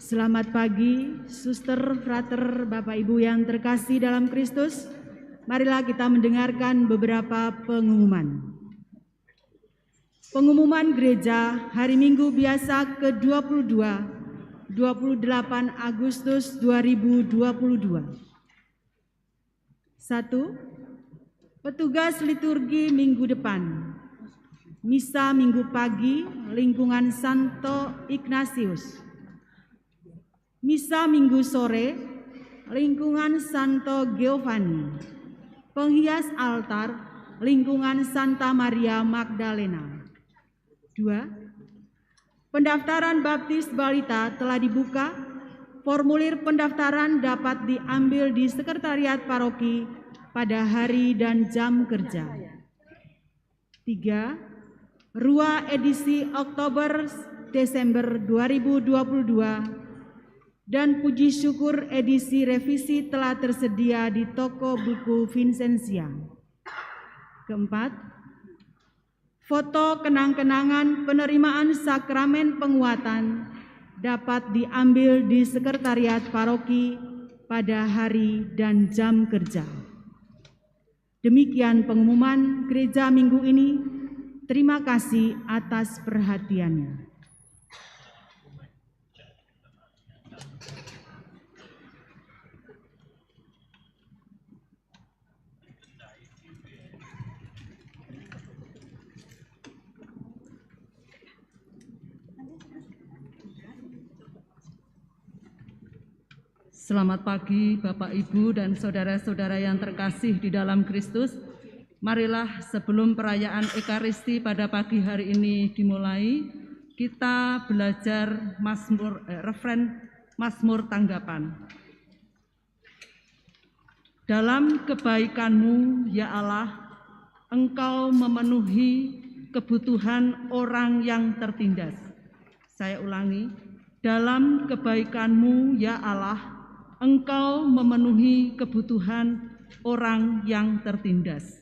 Selamat pagi, suster, frater, Bapak Ibu yang terkasih dalam Kristus. Marilah kita mendengarkan beberapa pengumuman. Pengumuman gereja hari Minggu biasa ke-22, 28 Agustus 2022. 1. Petugas liturgi minggu depan. Misa minggu pagi, lingkungan Santo Ignatius. Misa minggu sore, lingkungan Santo Giovanni. Penghias altar, lingkungan Santa Maria Magdalena. 2. Pendaftaran baptis balita telah dibuka. Formulir pendaftaran dapat diambil di sekretariat paroki pada hari dan jam kerja. 3. Rua edisi Oktober-Desember 2022 dan puji syukur edisi revisi telah tersedia di toko buku Vincentia. 4. Foto kenang-kenangan penerimaan sakramen penguatan dapat diambil di sekretariat paroki pada hari dan jam kerja. Demikian pengumuman gereja minggu ini. Terima kasih atas perhatiannya. Selamat pagi Bapak Ibu dan saudara-saudara yang terkasih di dalam Kristus. Marilah sebelum perayaan Ekaristi pada pagi hari ini dimulai, kita belajar refren Mazmur tanggapan. Dalam kebaikan-Mu ya Allah, Engkau memenuhi kebutuhan orang yang tertindas. Saya ulangi, dalam kebaikan-Mu ya Allah, Engkau memenuhi kebutuhan orang yang tertindas.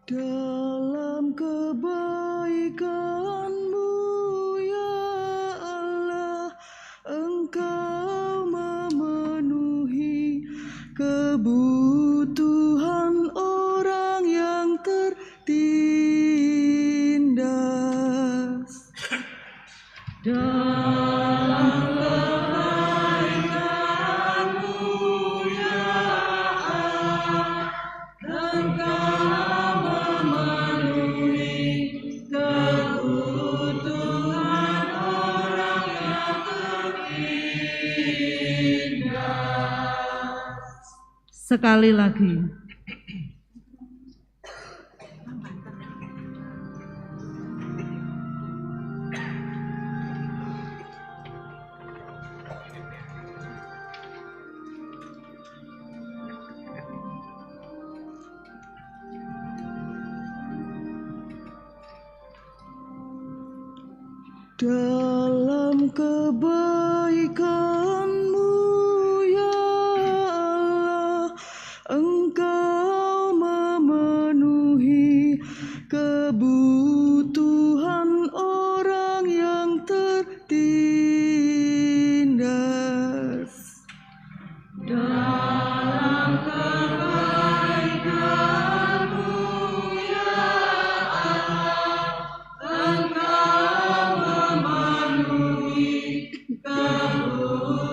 Dalam kebaikan-Mu ya Allah, Engkau memenuhi kebutuhan orang yang tertindas. Dalam kebaikan-Mu ya Allah, Engkau kebutuhan orang yang tertindas. Sekali lagi. Dalam kebaikan-Mu ya Allah, Engkau memenuhi kebutuhan orang yang tertindas. Dalam kebaikan-Mu ya Allah, Engkau memenuhi kebutuhan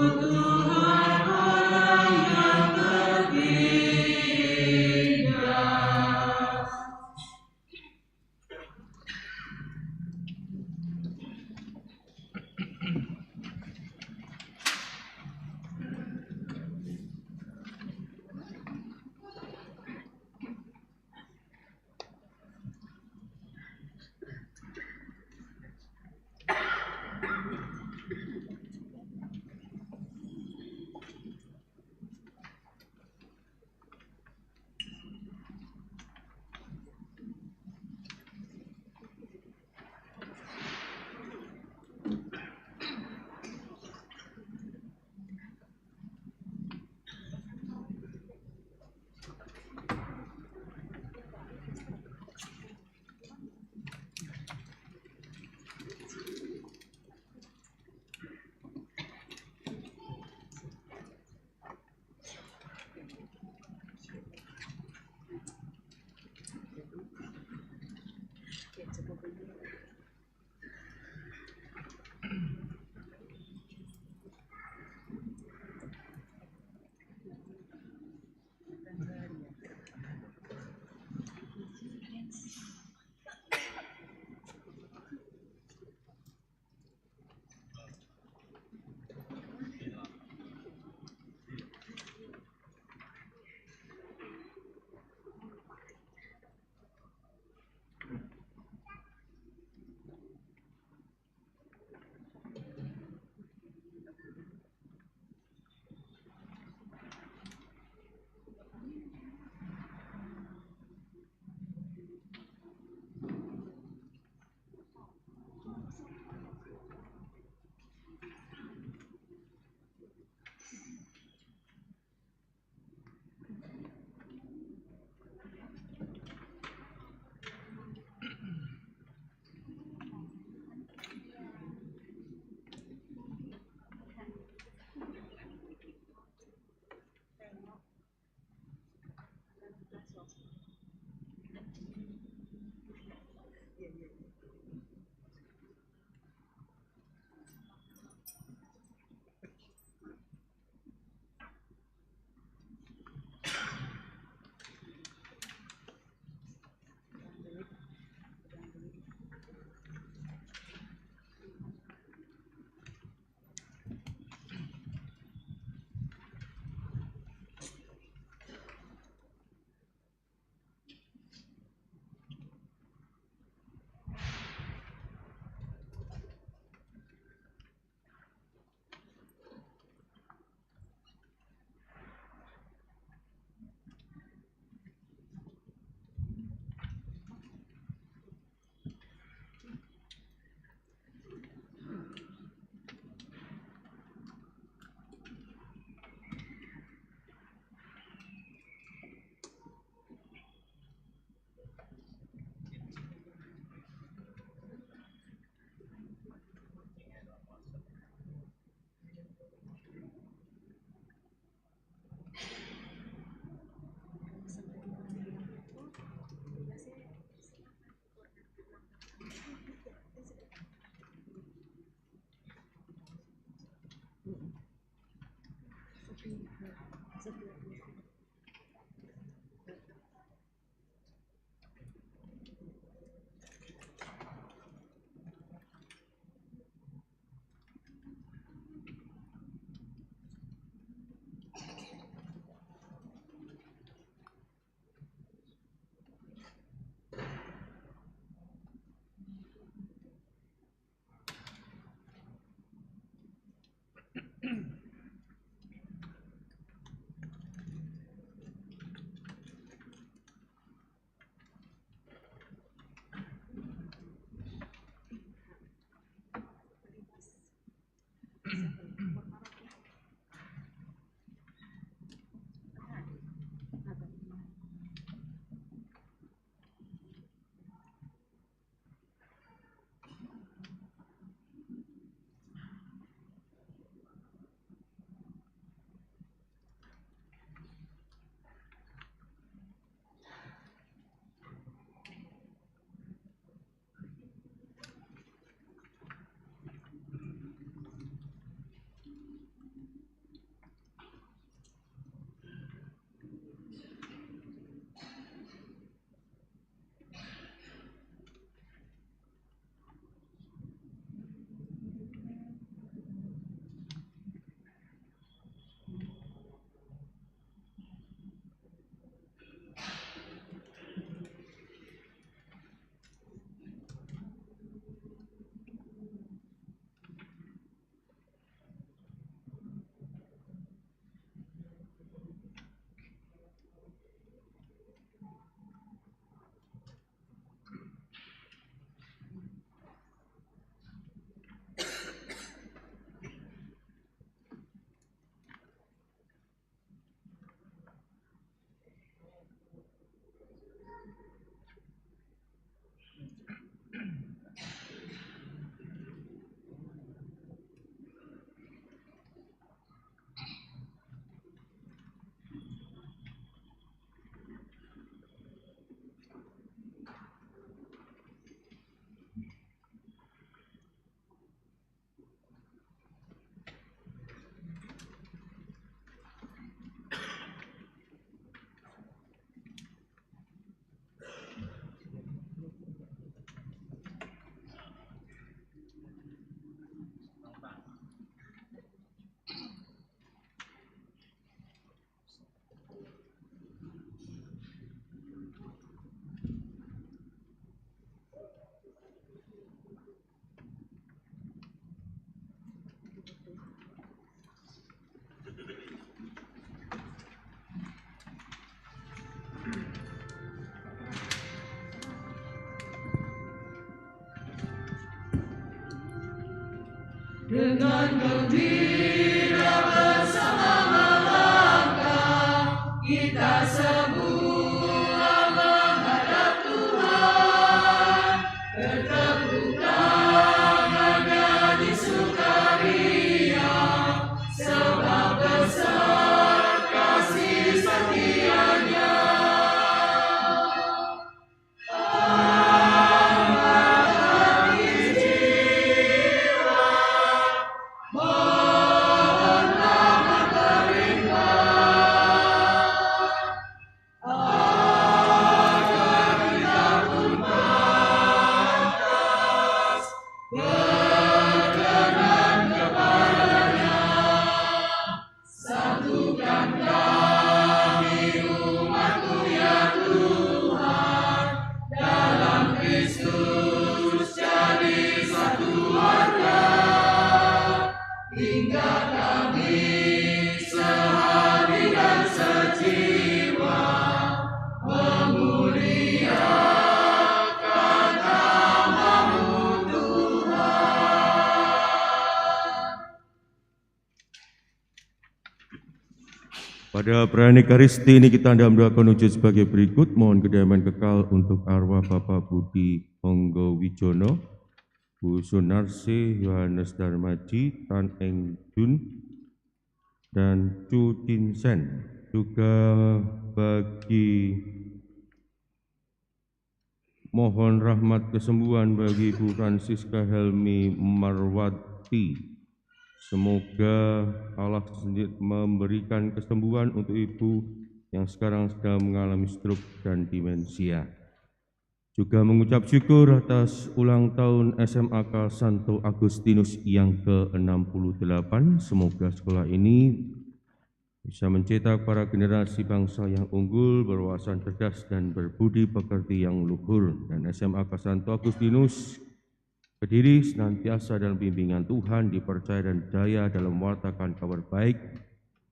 dengan gembira bersama melangkah, kita semua menghadap Tuhan, bertepuk tangan nyanyi sukaria, sebab besar kasih setianya. Pada perayaan Ekaristi ini kita hendak mendoakan wujud sebagai berikut. Mohon kedamaian kekal untuk arwah Bapak Budi Onggo Wijono, Bu Sunarsi, Yohanes Darmaji, Tan Eng Jun, dan Chu Tin Sen. Juga bagi mohon rahmat kesembuhan bagi Bu Francisca Helmi Marwati. Semoga Allah sendiri memberikan kesembuhan untuk ibu yang sekarang sedang mengalami stroke dan demensia. Juga mengucap syukur atas ulang tahun SMAK Santo Agustinus yang ke-68. Semoga sekolah ini bisa mencetak para generasi bangsa yang unggul, berwawasan cerdas dan berbudi pekerti yang luhur. Dan SMAK Santo Agustinus berdiri senantiasa dalam bimbingan Tuhan, dipercaya dan daya dalam mewartakan kabar baik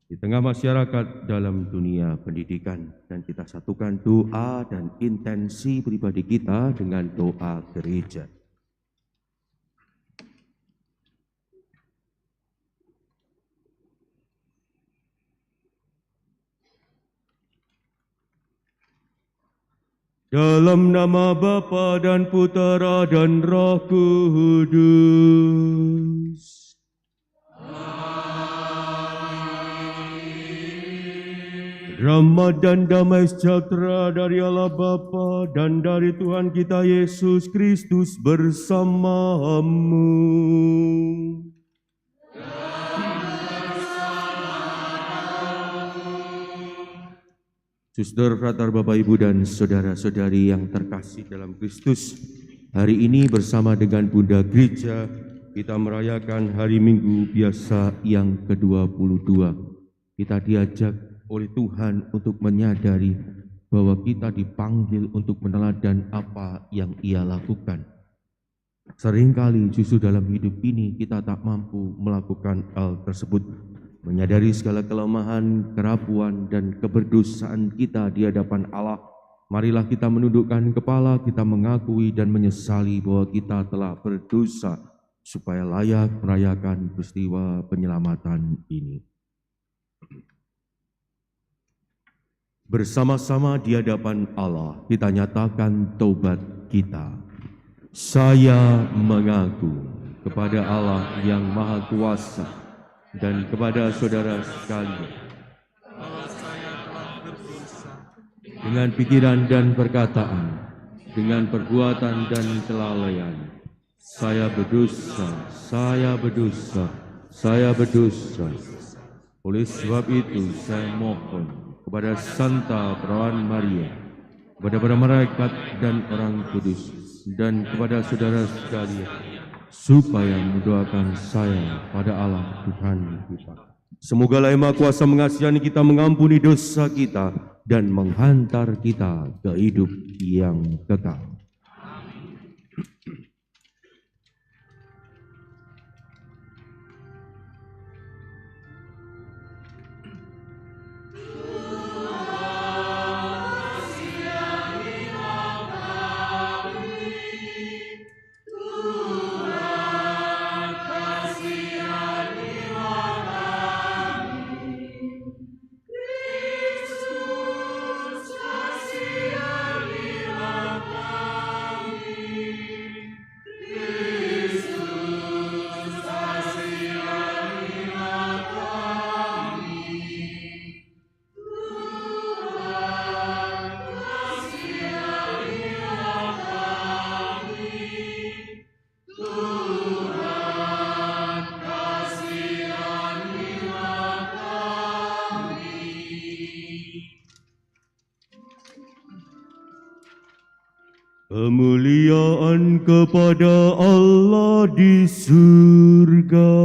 di tengah masyarakat dalam dunia pendidikan. Dan kita satukan doa dan intensi pribadi kita dengan doa gereja. Dalam nama Bapa dan Putera dan Roh Kudus. Rahmat dan damai sejahtera dari Allah Bapa dan dari Tuhan kita Yesus Kristus bersamamu. Suster, frater, Bapak, Ibu, dan saudara-saudari yang terkasih dalam Kristus, hari ini bersama dengan Bunda Gereja kita merayakan Hari Minggu Biasa yang ke-22. Kita diajak oleh Tuhan untuk menyadari bahwa kita dipanggil untuk meneladan apa yang Ia lakukan. Seringkali justru dalam hidup ini kita tak mampu melakukan hal tersebut. Menyadari segala kelemahan, kerapuan, dan keberdosaan kita di hadapan Allah, marilah kita menundukkan kepala, kita mengakui dan menyesali bahwa kita telah berdosa, supaya layak merayakan peristiwa penyelamatan ini. Bersama-sama di hadapan Allah, kita nyatakan taubat kita. Saya mengaku kepada Allah yang Maha Kuasa, dan kepada saudara sekalian bahwa saya telah berdosa dengan pikiran dan perkataan, dengan perbuatan dan kelalaian. Saya berdosa, saya berdosa, saya berdosa. Oleh sebab itu saya mohon kepada Santa Perawan Maria, kepada para malaikat dan orang kudus, dan kepada saudara sekalian, supaya mendoakan saya pada Allah Tuhan kita. Semoga Yang Maha Kuasa mengasihani kita, mengampuni dosa kita, dan menghantar kita ke hidup yang kekal. Tuhan kasih Kemuliaan kepada Allah di surga.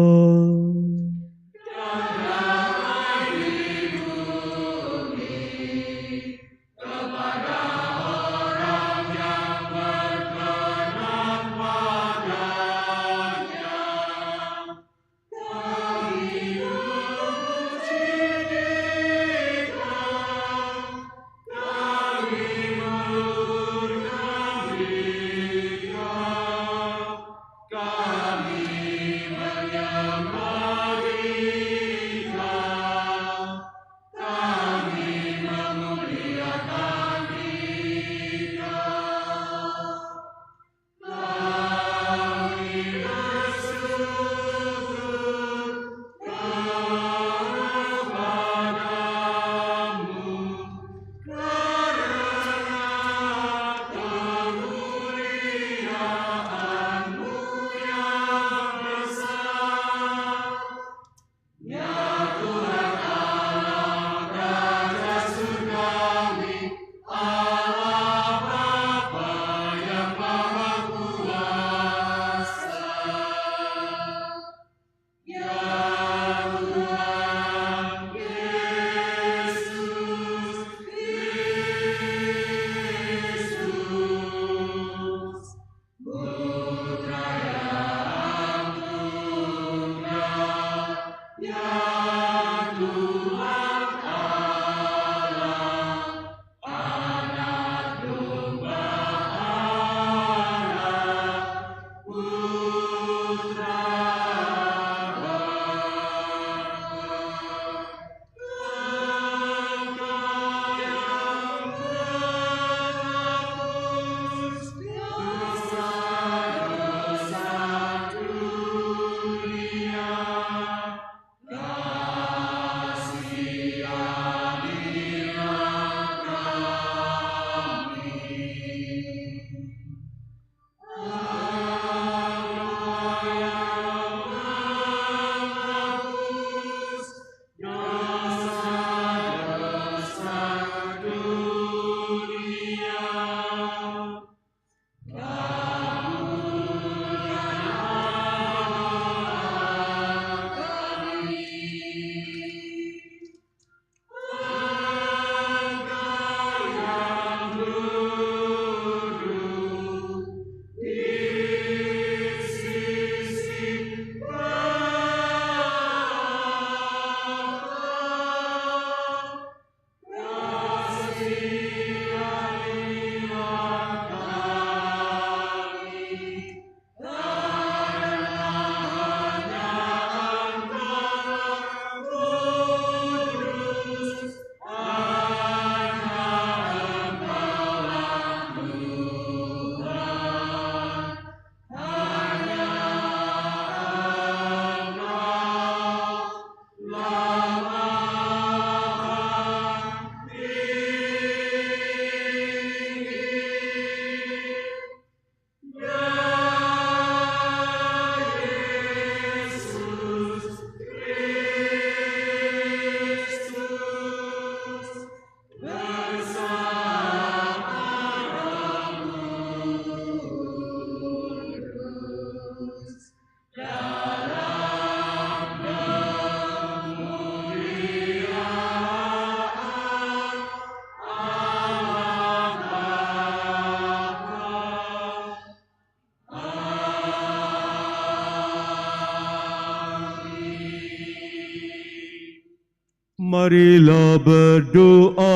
Marilah berdoa.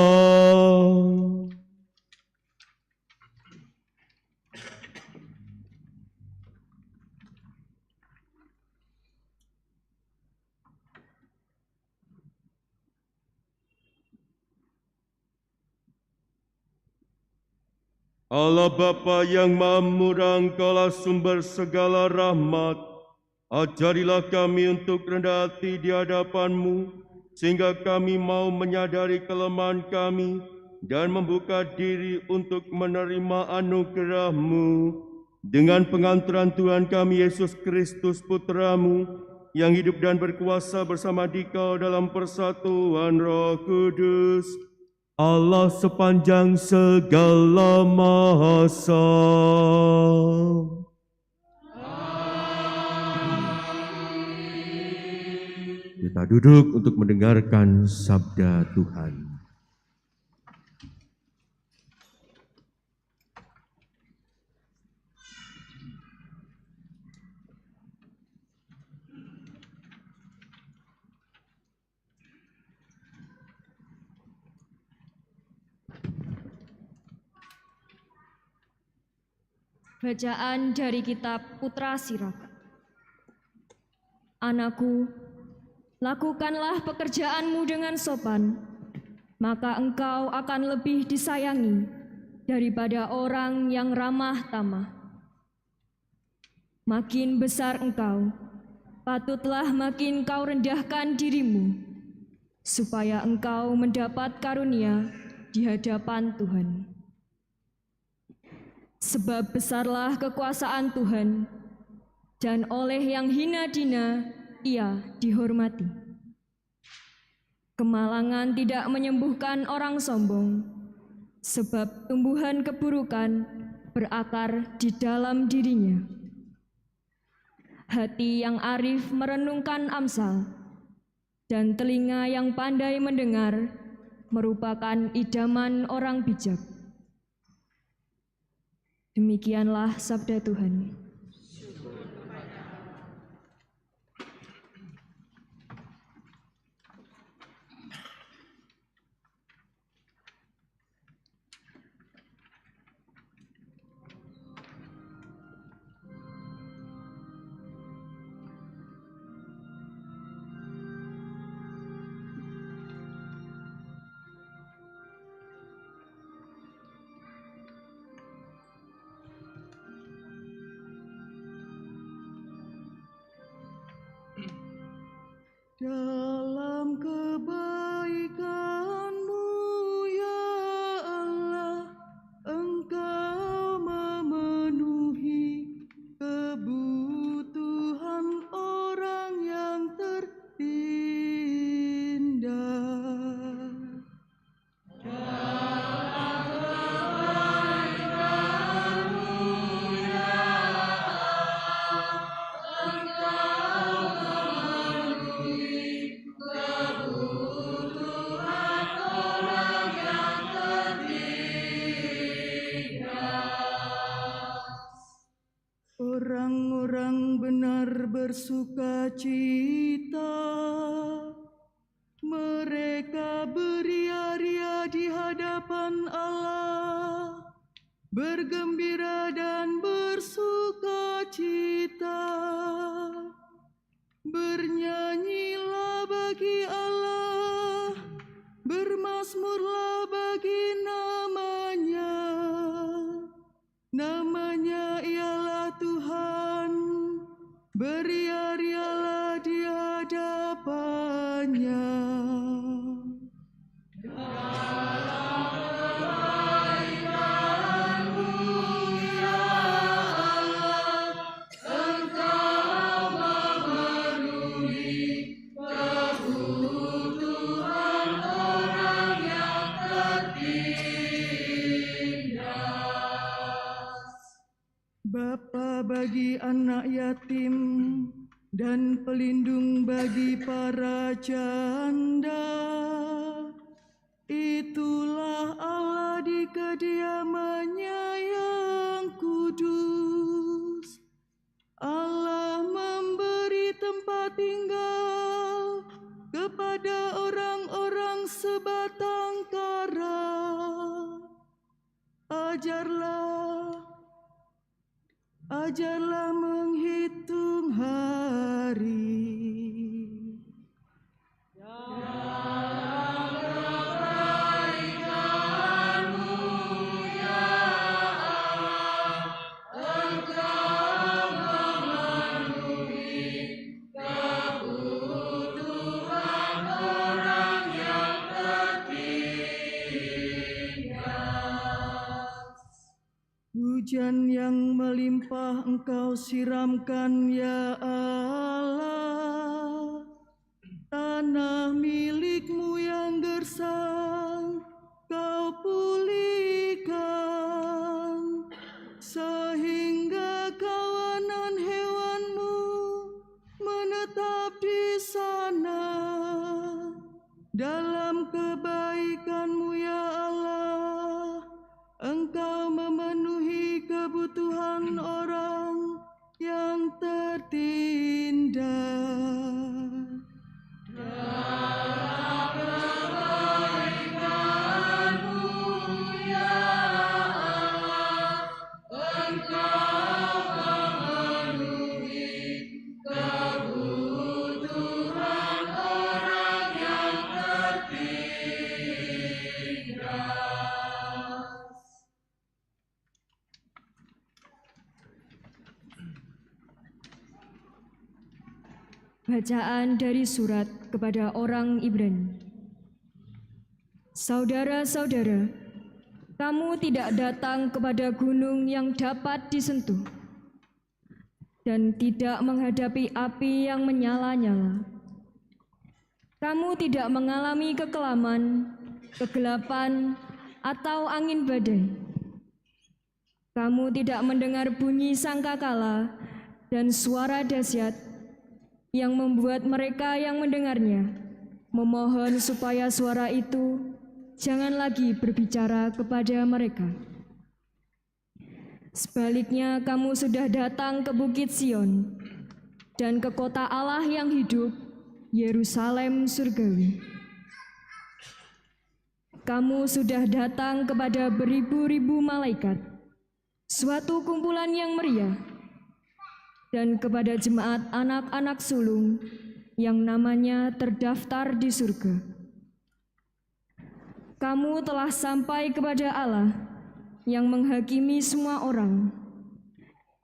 Allah Bapa yang Maha Murah, Engkaulah sumber segala rahmat. Ajarilah kami untuk rendah hati di hadapan-Mu, sehingga kami mau menyadari kelemahan kami dan membuka diri untuk menerima anugerah-Mu. Dengan pengantaran Tuhan kami Yesus Kristus Putra-Mu, yang hidup dan berkuasa bersama Dikau dalam persatuan Roh Kudus, Allah sepanjang segala masa. Kita duduk untuk mendengarkan sabda Tuhan. Bacaan dari kitab Putra Siraka. Anakku, lakukanlah pekerjaanmu dengan sopan, maka engkau akan lebih disayangi daripada orang yang ramah tamah. Makin besar engkau, patutlah makin kau rendahkan dirimu, supaya engkau mendapat karunia di hadapan Tuhan. Sebab besarlah kekuasaan Tuhan, dan oleh yang hina dina ia dihormati. Kemalangan tidak menyembuhkan orang sombong, sebab tumbuhan keburukan berakar di dalam dirinya. Hati yang arif merenungkan amsal, dan telinga yang pandai mendengar merupakan idaman orang bijak. Demikianlah sabda Tuhan. Dalam kebaikan-Mu ya Allah, Engkau memenuhi kebutuhan orang yang tertindas. Orang-orang benar bersuka cita, mereka beria-ria di hadapan Allah, bergembira dan bersuka cita. Bernyanyilah bagi Allah, bermazmurlah bagi namanya. Namanya ialah Tuhan, beria-rialah di hadapannya. Bapa bagi anak yatim dan pelindung bagi para janda. Itulah Allah di kediamannya yang kudus. Allah memberi tempat tinggal kepada orang-orang sebatang kara. Ajarlah menghitung hari. Hujan yang melimpah Engkau siramkan ya Allah, tanah milik-Mu yang gersang Bacaan dari surat kepada orang Ibrani. Saudara-saudara, kamu tidak datang kepada gunung yang dapat disentuh dan tidak menghadapi api yang menyala-nyala. Kamu tidak mengalami kekelaman, kegelapan, atau angin badai. Kamu tidak mendengar bunyi sangkakala dan suara dahsyat yang membuat mereka yang mendengarnya memohon supaya suara itu jangan lagi berbicara kepada mereka. Sebaliknya, kamu sudah datang ke Bukit Sion dan ke kota Allah yang hidup, Yerusalem surgawi. Kamu sudah datang kepada beribu-ribu malaikat, suatu kumpulan yang meriah, dan kepada jemaat anak-anak sulung yang namanya terdaftar di surga. Kamu telah sampai kepada Allah yang menghakimi semua orang,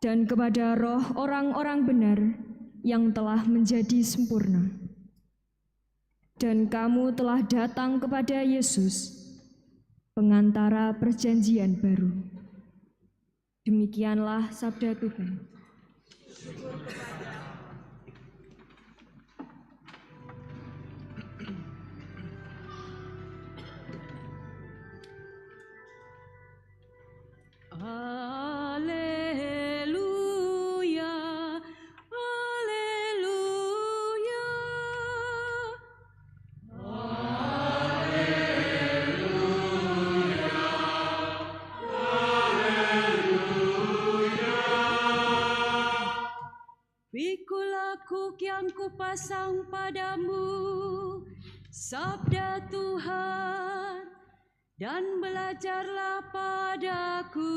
dan kepada roh orang-orang benar yang telah menjadi sempurna. Dan kamu telah datang kepada Yesus, pengantara perjanjian baru. Demikianlah sabda Tuhan. Haleluya, haleluya. Pikul aku yang kupasang padamu, sabda Tuhan, dan belajarlah padaku,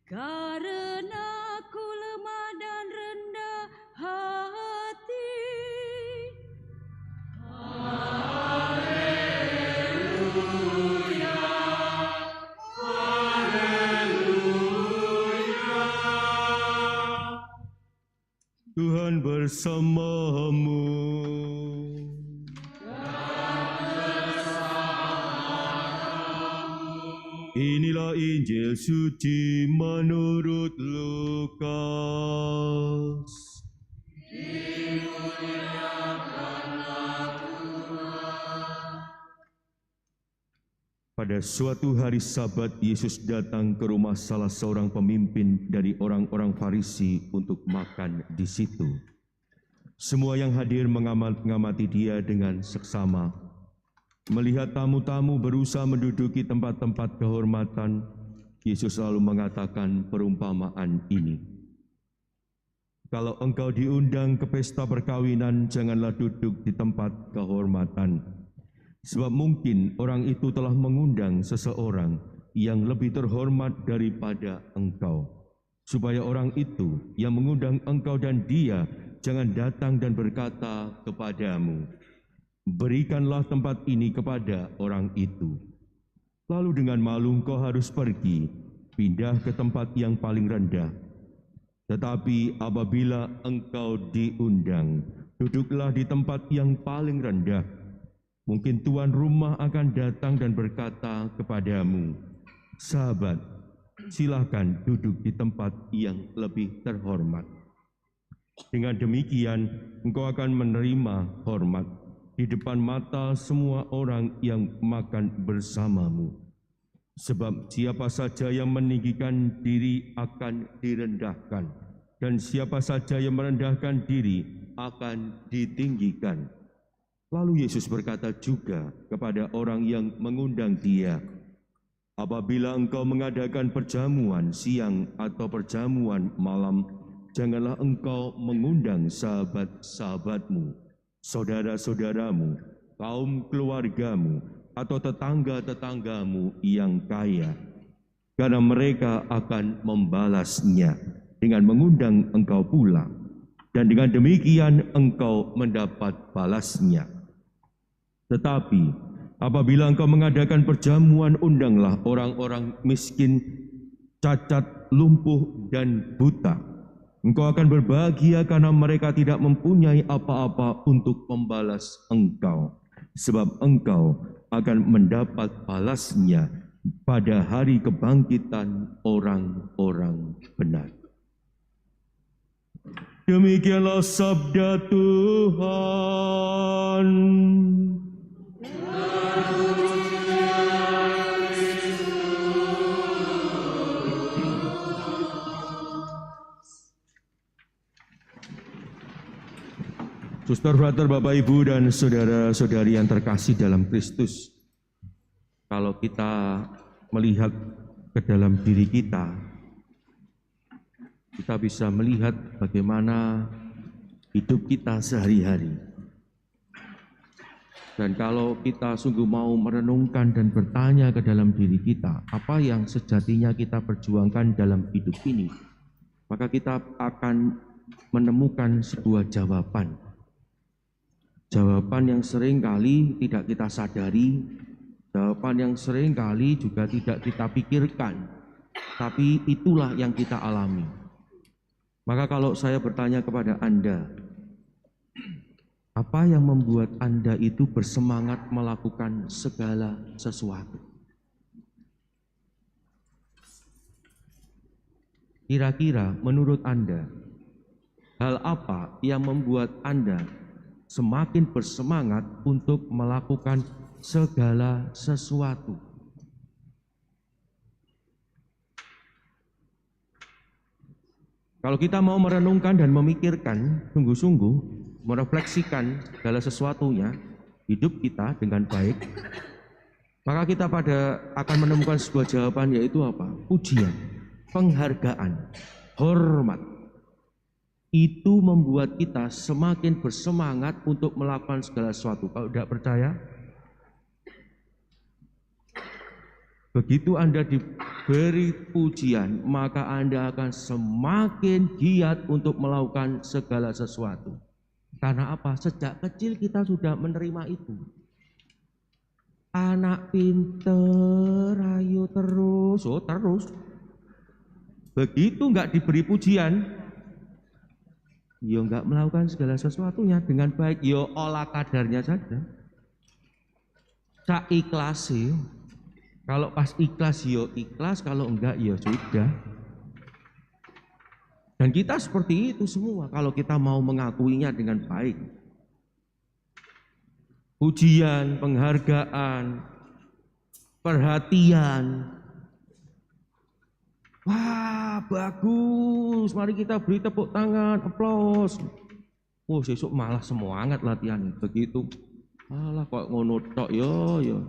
karena aku lemah dan rendah hati. Haleluya, haleluya. Tuhan bersamamu. Inilah Injil suci menurut Lukas. Pada suatu hari Sabat, Yesus datang ke rumah salah seorang pemimpin dari orang-orang Farisi untuk makan di situ. Semua yang hadir mengamati dia dengan seksama. Melihat tamu-tamu berusaha menduduki tempat-tempat kehormatan, Yesus lalu mengatakan perumpamaan ini. Kalau engkau diundang ke pesta perkawinan, janganlah duduk di tempat kehormatan. Sebab mungkin orang itu telah mengundang seseorang yang lebih terhormat daripada engkau. Supaya orang itu yang mengundang engkau dan dia jangan datang dan berkata kepadamu, berikanlah tempat ini kepada orang itu. Lalu dengan malu engkau harus pergi, pindah ke tempat yang paling rendah. Tetapi apabila engkau diundang, duduklah di tempat yang paling rendah. Mungkin tuan rumah akan datang dan berkata kepadamu, sahabat, silakan duduk di tempat yang lebih terhormat. Dengan demikian, engkau akan menerima hormat di depan mata semua orang yang makan bersamamu. Sebab siapa saja yang meninggikan diri akan direndahkan, dan siapa saja yang merendahkan diri akan ditinggikan. Lalu Yesus berkata juga kepada orang yang mengundang dia, apabila engkau mengadakan perjamuan siang atau perjamuan malam, janganlah engkau mengundang sahabat-sahabatmu, saudara-saudaramu, kaum keluargamu, atau tetangga-tetanggamu yang kaya, karena mereka akan membalasnya dengan mengundang engkau pula, dan dengan demikian engkau mendapat balasnya. Tetapi apabila engkau mengadakan perjamuan, undanglah orang-orang miskin, cacat, lumpuh, dan buta, Engkau akan berbahagia karena mereka tidak mempunyai apa-apa untuk membalas engkau, sebab engkau akan mendapat balasnya pada hari kebangkitan orang-orang benar. Demikianlah sabda Tuhan. Suster, frater, Bapak, Ibu, dan saudara-saudari yang terkasih dalam Kristus, kalau kita melihat ke dalam diri kita bisa melihat bagaimana hidup kita sehari-hari. Dan kalau kita sungguh mau merenungkan dan bertanya ke dalam diri kita, apa yang sejatinya kita perjuangkan dalam hidup ini, maka kita akan menemukan sebuah jawaban. Jawaban yang sering kali tidak kita sadari, jawaban yang sering kali juga tidak kita pikirkan, tapi itulah yang kita alami. Maka kalau saya bertanya kepada Anda, apa yang membuat Anda itu bersemangat melakukan segala sesuatu? Kira-kira menurut Anda, hal apa yang membuat Anda semakin bersemangat untuk melakukan segala sesuatu? Kalau kita mau merenungkan dan memikirkan sungguh-sungguh, merefleksikan segala sesuatunya, hidup kita dengan baik, maka kita akan menemukan sebuah jawaban, yaitu apa? Pujian, penghargaan, hormat. Itu membuat kita semakin bersemangat untuk melakukan segala sesuatu. Kalau tidak percaya, begitu Anda diberi pujian, maka Anda akan semakin giat untuk melakukan segala sesuatu. Karena apa? Sejak kecil kita sudah menerima itu. Anak pinter, ayo terus, terus. Begitu enggak diberi pujian, yo enggak melakukan segala sesuatunya dengan baik, yo olah kadarnya saja. Cak ikhlas sih. Kalau pas ikhlas yo ikhlas, kalau enggak yo sudah. Dan kita seperti itu semua kalau kita mau mengakuinya dengan baik. Pujian, penghargaan, perhatian. Wah, bagus. Mari kita beri tepuk tangan, aplaus. Oh, besok malah semangat latihan. Begitu. Alah kok ngono tok yo.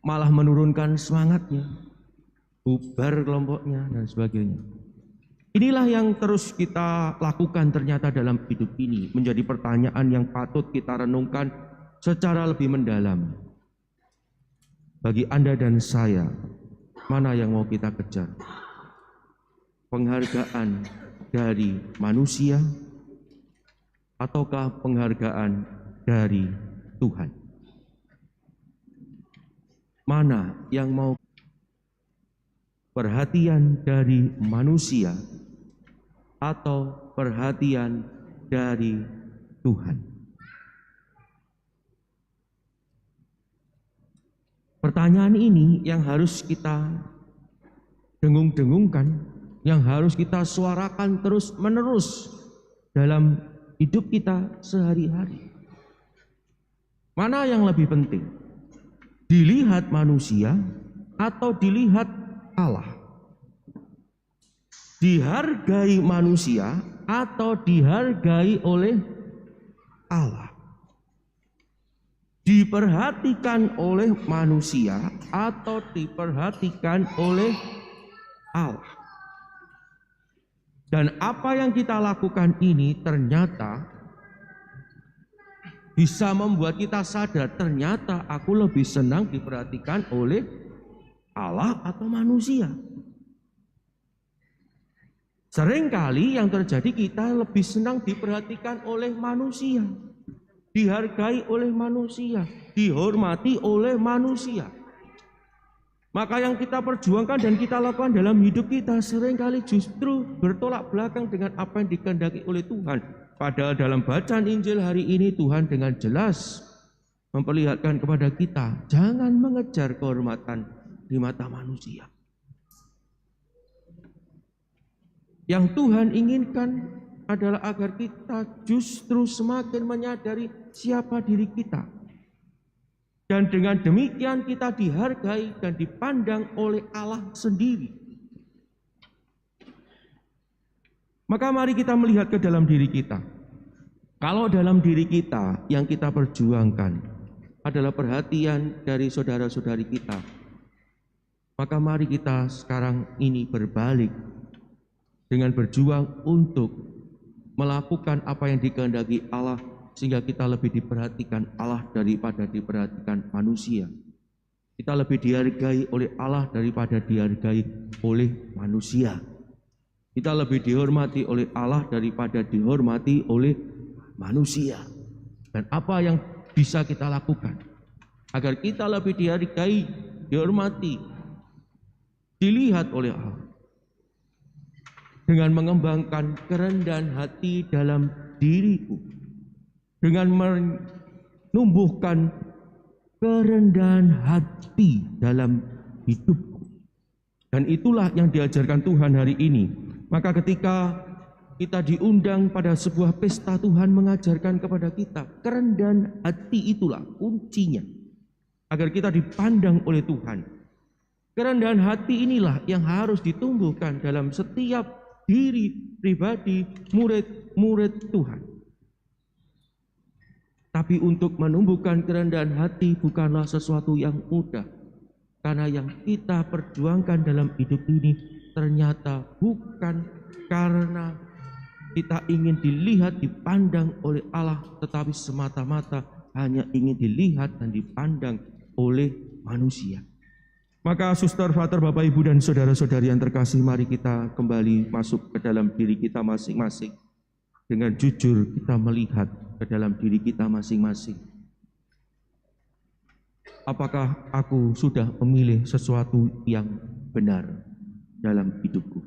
Malah menurunkan semangatnya. Bubar kelompoknya dan sebagainya. Inilah yang terus kita lakukan ternyata dalam hidup ini. Menjadi pertanyaan yang patut kita renungkan secara lebih mendalam. Bagi Anda dan saya, mana yang mau kita kejar? Penghargaan dari manusia ataukah penghargaan dari Tuhan? Mana yang mau perhatian dari manusia atau perhatian dari Tuhan? Pertanyaan ini yang harus kita dengung-dengungkan, yang harus kita suarakan terus-menerus dalam hidup kita sehari-hari. Mana yang lebih penting? Dilihat manusia atau dilihat Allah? Dihargai manusia atau dihargai oleh Allah? Diperhatikan oleh manusia atau diperhatikan oleh Allah? Dan apa yang kita lakukan ini ternyata bisa membuat kita sadar, ternyata aku lebih senang diperhatikan oleh Allah atau manusia. Seringkali yang terjadi kita lebih senang diperhatikan oleh manusia, dihargai oleh manusia, dihormati oleh manusia. Maka yang kita perjuangkan dan kita lakukan dalam hidup kita seringkali justru bertolak belakang dengan apa yang dikehendaki oleh Tuhan. Padahal dalam bacaan Injil hari ini Tuhan dengan jelas memperlihatkan kepada kita, jangan mengejar kehormatan di mata manusia. Yang Tuhan inginkan adalah agar kita justru semakin menyadari siapa diri kita. Dan dengan demikian kita dihargai dan dipandang oleh Allah sendiri. Maka mari kita melihat ke dalam diri kita. Kalau dalam diri kita yang kita perjuangkan adalah perhatian dari saudara-saudari kita, maka mari kita sekarang ini berbalik dengan berjuang untuk melakukan apa yang dikehendaki Allah, sehingga kita lebih diperhatikan Allah daripada diperhatikan manusia. Kita lebih dihargai oleh Allah daripada dihargai oleh manusia. Kita lebih dihormati oleh Allah daripada dihormati oleh manusia. Dan apa yang bisa kita lakukan agar kita lebih dihargai, dihormati, dilihat oleh Allah? Dengan mengembangkan kerendahan hati dalam diriku, dengan menumbuhkan kerendahan hati dalam hidupku. Dan itulah yang diajarkan Tuhan hari ini. Maka ketika kita diundang pada sebuah pesta, Tuhan mengajarkan kepada kita kerendahan hati, itulah kuncinya agar kita dipandang oleh Tuhan. Kerendahan hati inilah yang harus ditumbuhkan dalam setiap diri pribadi murid-murid Tuhan. Tapi untuk menumbuhkan kerendahan hati bukanlah sesuatu yang mudah. Karena yang kita perjuangkan dalam hidup ini ternyata bukan karena kita ingin dilihat, dipandang oleh Allah, tetapi semata-mata hanya ingin dilihat dan dipandang oleh manusia. Maka suster, frater, bapak, ibu, dan saudara-saudari yang terkasih, mari kita kembali masuk ke dalam diri kita masing-masing. Dengan jujur kita melihat ke dalam diri kita masing-masing. Apakah aku sudah memilih sesuatu yang benar dalam hidupku?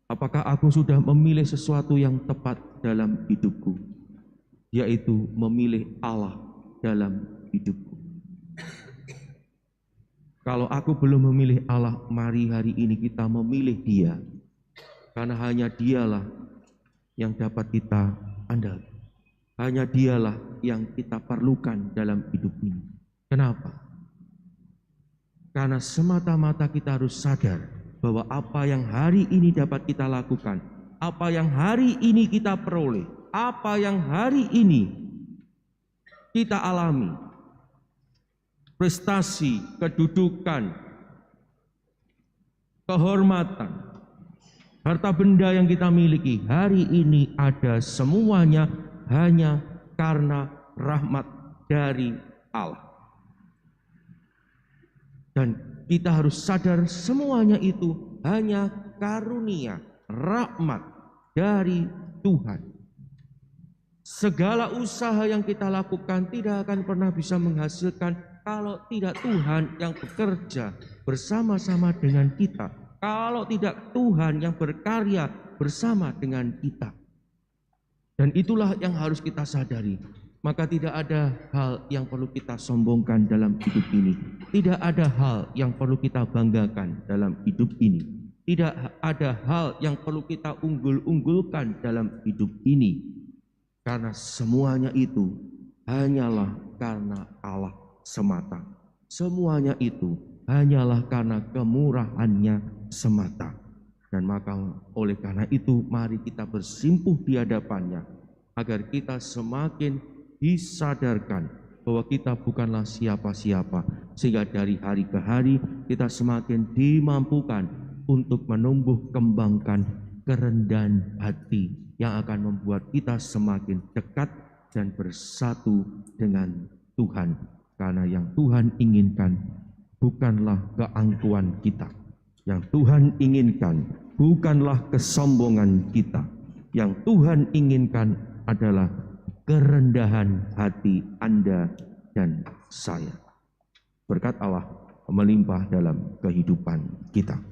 Apakah aku sudah memilih sesuatu yang tepat dalam hidupku? Yaitu memilih Allah dalam hidupku. Kalau aku belum memilih Allah, mari hari ini kita memilih Dia. Karena hanya Dialah yang dapat kita andalkan. Hanya Dialah yang kita perlukan dalam hidup ini. Kenapa? Karena semata-mata kita harus sadar bahwa apa yang hari ini dapat kita lakukan, apa yang hari ini kita peroleh, apa yang hari ini kita alami, prestasi, kedudukan, kehormatan, harta benda yang kita miliki hari ini ada semuanya hanya karena rahmat dari Allah. Dan kita harus sadar semuanya itu hanya karunia, rahmat dari Tuhan. Segala usaha yang kita lakukan tidak akan pernah bisa menghasilkan kalau tidak Tuhan yang bekerja bersama-sama dengan kita. Kalau tidak Tuhan yang berkarya bersama dengan kita. Dan itulah yang harus kita sadari. Maka tidak ada hal yang perlu kita sombongkan dalam hidup ini. Tidak ada hal yang perlu kita banggakan dalam hidup ini. Tidak ada hal yang perlu kita unggul-unggulkan dalam hidup ini. Karena semuanya itu hanyalah karena Allah semata. Semuanya itu hanyalah karena kemurahannya semata. Dan maka oleh karena itu mari kita bersimpuh di hadapannya agar kita semakin disadarkan bahwa kita bukanlah siapa-siapa, sehingga dari hari ke hari kita semakin dimampukan untuk menumbuh kembangkan kerendahan hati yang akan membuat kita semakin dekat dan bersatu dengan Tuhan. Karena yang Tuhan inginkan bukanlah keangkuhan kita. Yang Tuhan inginkan bukanlah kesombongan kita. Yang Tuhan inginkan adalah kerendahan hati Anda dan saya. Berkat Allah melimpah dalam kehidupan kita.